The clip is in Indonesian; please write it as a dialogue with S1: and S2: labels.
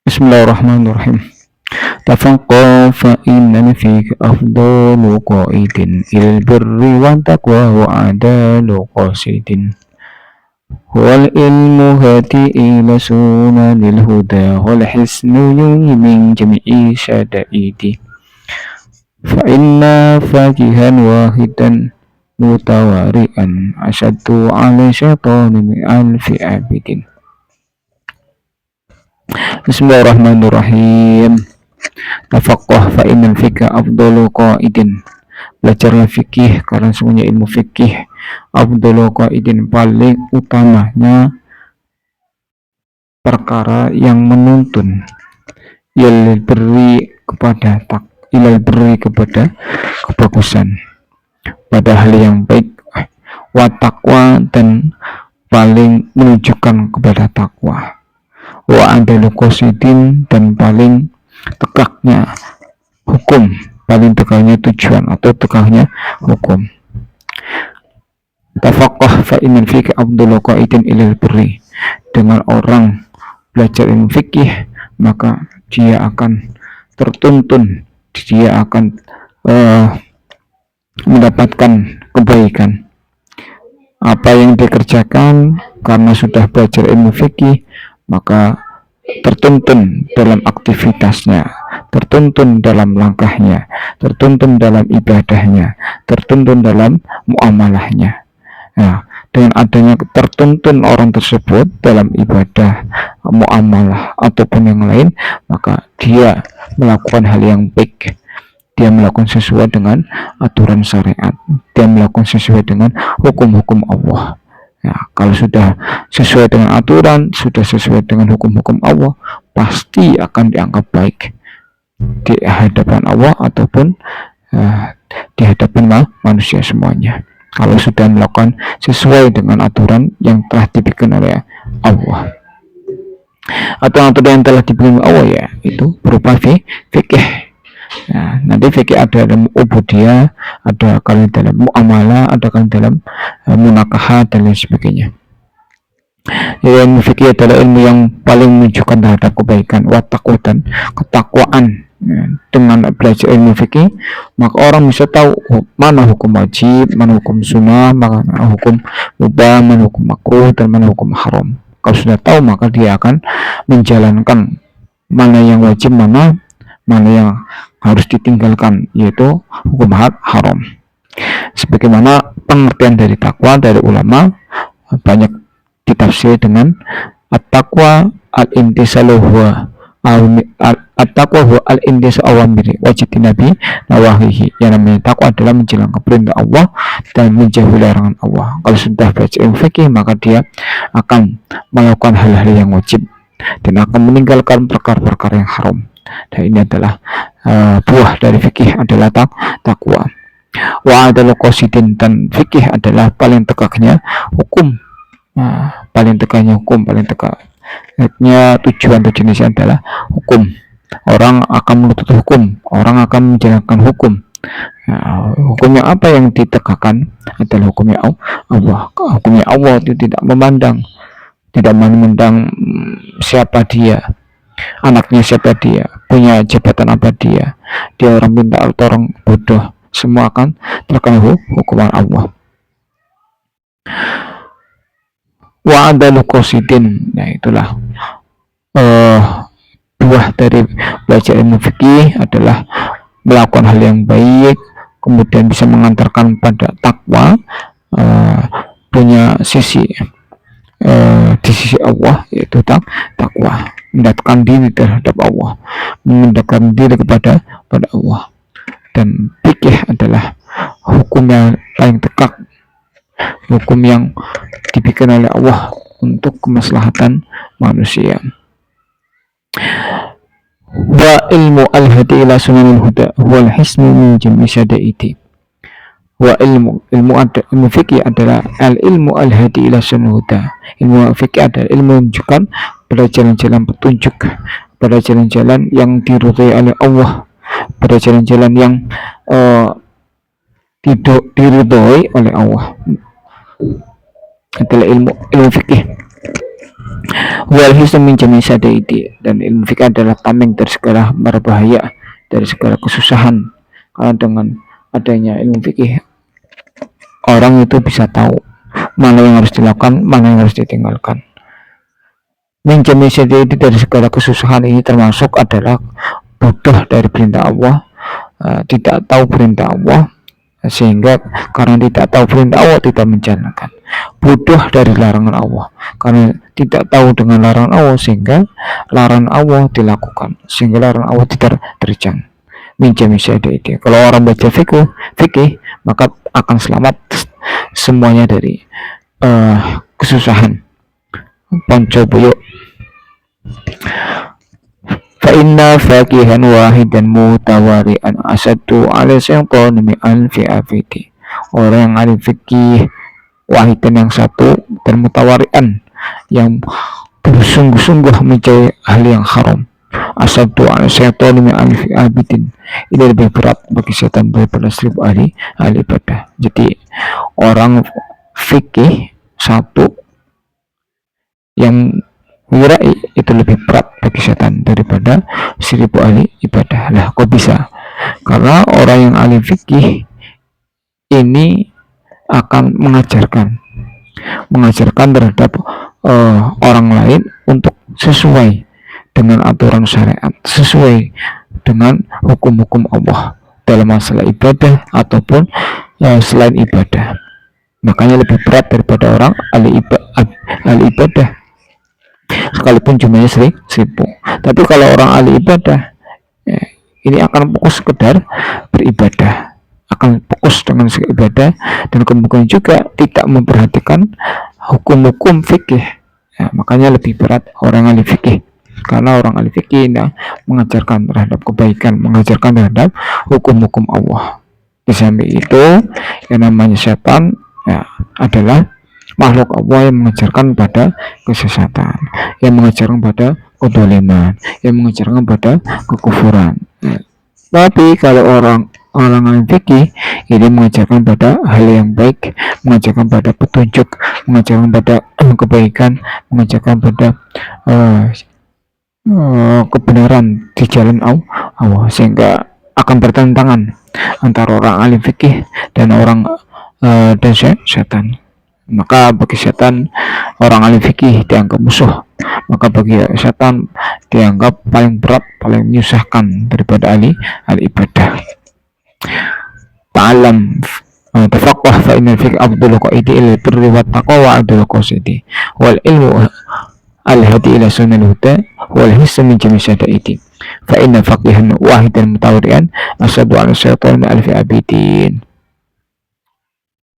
S1: Bismillahirrahmanirrahim. Tafaqqa fa inna fika afdalu qaidin ilal birri wa taqwa wa adalu qasidin. Wal ilmu hati ila sunanil huda wal hisnu yuni min jami'i syada'idi. Fa inna fajihan wahidan mutawari'an asyaddu ala syaitani min alfi abidin. Bismillahirrahmanirrahim. Tafaqquh fa innal fikha afdalu qaidin. Belajarlah fikih karena semuanya ilmu fikih afdalu qaidin, paling utamanya perkara yang menuntun ilal beri kepada ilal beri kepada kebagusan, pada hal yang baik, wa taqwa dan paling menunjukkan kepada takwa, wa adalu qasidin dan paling tegaknya hukum, paling tegaknya tujuan atau tegaknya hukum. Tafaqquh fa innal fikih afdalu qaidin ilal birri. Dengan orang belajar ilmu fikih, maka dia akan tertuntun, dia akan mendapatkan kebaikan. Apa yang dikerjakan karena sudah belajar ilmu fikih, maka tertuntun dalam aktivitasnya, tertuntun dalam langkahnya, tertuntun dalam ibadahnya, tertuntun dalam muamalahnya. Nah, dengan adanya tertuntun orang tersebut dalam ibadah, muamalah ataupun yang lain, maka dia melakukan hal yang baik. Dia melakukan sesuai dengan aturan syariat, dia melakukan sesuai dengan hukum-hukum Allah. Ya, kalau sudah sesuai dengan aturan, sudah sesuai dengan hukum-hukum Allah, pasti akan dianggap baik di hadapan Allah ataupun di hadapan manusia semuanya. Kalau sudah melakukan sesuai dengan aturan yang telah dibikin oleh Allah, atau aturan yang telah dibikin oleh Allah, ya itu berupa fikih. Nah, nanti fikih ada dalam ubudiyah, ada kalau dalam muamalah, ada kalau dalam munakahah dan lain sebagainya. Ilmu fikih adalah ilmu yang paling menunjukkan terhadap kebaikan, watakwa dan ketakwaan. Dengan belajar ilmu fikih, maka orang bisa tahu mana hukum wajib, mana hukum sunnah, mana hukum mubah, mana hukum makruh, dan mana hukum haram. Kalau sudah tahu, maka dia akan menjalankan mana yang wajib, mana yang harus ditinggalkan, yaitu hukum haram. Sebagaimana pengertian dari takwa dari ulama, banyak ditafsir dengan at-taqwa al-imtisalu huwa at-taqwa huwa al-imtisalu awamiri wajib nabi nawahihi. Yang namanya takwa adalah menjalankan perintah Allah dan menjauhi larangan Allah. Kalau sudah baca ilmu fikih, maka dia akan melakukan hal-hal yang wajib dan akan meninggalkan perkara-perkara yang haram. Dan ini adalah buah dari fikih adalah takwa. Wa adalah qasidin, dan fikih adalah paling tegaknya hukum. Paling tegaknya hukum, paling tegaknya tujuan jenisnya adalah hukum. Orang akan menuntut hukum, orang akan menjalankan hukum. Hukumnya apa yang ditegakkan adalah hukumnya Allah. Hukumnya Allah itu tidak memandang siapa dia, anaknya siapa dia, punya jabatan apa dia orang pintar atau orang bodoh, semua akan terkena hukuman Allah. Wa adalu qasidin. Nah, itulah buah dari belajar ilmu fikih adalah melakukan hal yang baik, kemudian bisa mengantarkan pada takwa, punya sisi di sisi Allah, yaitu takwa, mendekatkan diri terhadap Allah, mendekatkan diri kepada Allah. Dan fikih adalah hukum yang paling tegak, hukum yang dibikin oleh Allah untuk kemaslahatan manusia. Wa ilmu al-hadi ila sunanil huda wal hisnu min jami syada'iti. Wa ilmu fikih adalah al-ilmu al-hadi ila sunanil huda. Ilmu fikih adalah ilmu menunjukkan pada jalan-jalan petunjuk, pada jalan-jalan yang diridhai oleh Allah, pada jalan-jalan yang tidak diridhai oleh Allah. Adalah ilmu fikih. Wal hisnu min jami' sadaidi, dan ilmu fikih adalah tameng dari segala berbahaya, dari segala kesusahan. Karena dengan adanya ilmu fikih, orang itu bisa tahu mana yang harus dilakukan, mana yang harus ditinggalkan. Min jami' sadaidi, dari segala kesusahan ini termasuk adalah butuh dari perintah Allah, tidak tahu perintah Allah, sehingga karena tidak tahu perintah Allah tidak menjalankan. Bodoh dari larangan Allah, karena tidak tahu dengan larangan Allah sehingga larangan Allah dilakukan, sehingga larangan Allah tidak terjang. Minjam itu. Kalau orang baca fikih maka akan selamat semuanya dari kesusahan. Ponco buyuk. Fa inna faqihan wahidan mutawari'an asadu ala syaitan mi'an fi afiti. Orang yang ahli fikih wahidan yang satu dan mutawari'an yang bersungguh-sungguh mencari hal yang haram, asadu ala syaitan mi'an fi abitin, ini lebih berat bagi setan daripada 1000 ahli ibadah. Jadi orang fikih satu yang wirai itu lebih berat bagi setan daripada 1000 ahli ibadah. Lah kok bisa? Karena orang yang ahli fikih ini akan mengajarkan terhadap orang lain untuk sesuai dengan aturan syariat, sesuai dengan hukum-hukum Allah dalam masalah ibadah ataupun selain ibadah. Makanya lebih berat daripada orang ahli ibadah, sekalipun jumlahnya 1000. Tapi kalau orang ahli ibadah, ini akan fokus sekedar beribadah, akan fokus dengan ibadah, dan kemudian juga tidak memperhatikan hukum-hukum fikih. Makanya lebih berat orang ahli fikih, karena orang ahli fikih mengajarkan terhadap kebaikan, mengajarkan terhadap hukum-hukum Allah. Di samping itu, yang namanya setan adalah makhluk Allah yang mengajarkan pada kesesatan, yang mengajarkan pada kedoliman, yang mengajarkan pada kekufuran. Tapi kalau orang ahli fikih ini mengajarkan pada hal yang baik, mengajarkan pada petunjuk, mengajarkan pada kebaikan, mengajarkan pada kebenaran di jalan Allah, sehingga akan bertentangan antara orang ahli fikih dan orang dan setan. Maka bagi setan orang ahli fikih dianggap musuh, maka bagi setan dianggap paling berat, paling menyusahkan daripada ahli ibadah. Ta'alam tafaqah fa inna fiqh abdul qaidi ila birri wa taqwa wa abdul qasidi wal ilmu al-hadi ila sunnal huda wal hissu min jami' syadaiti fa inna faqihan wahidan mutawari'an asadu ala syaitan alfi abidin.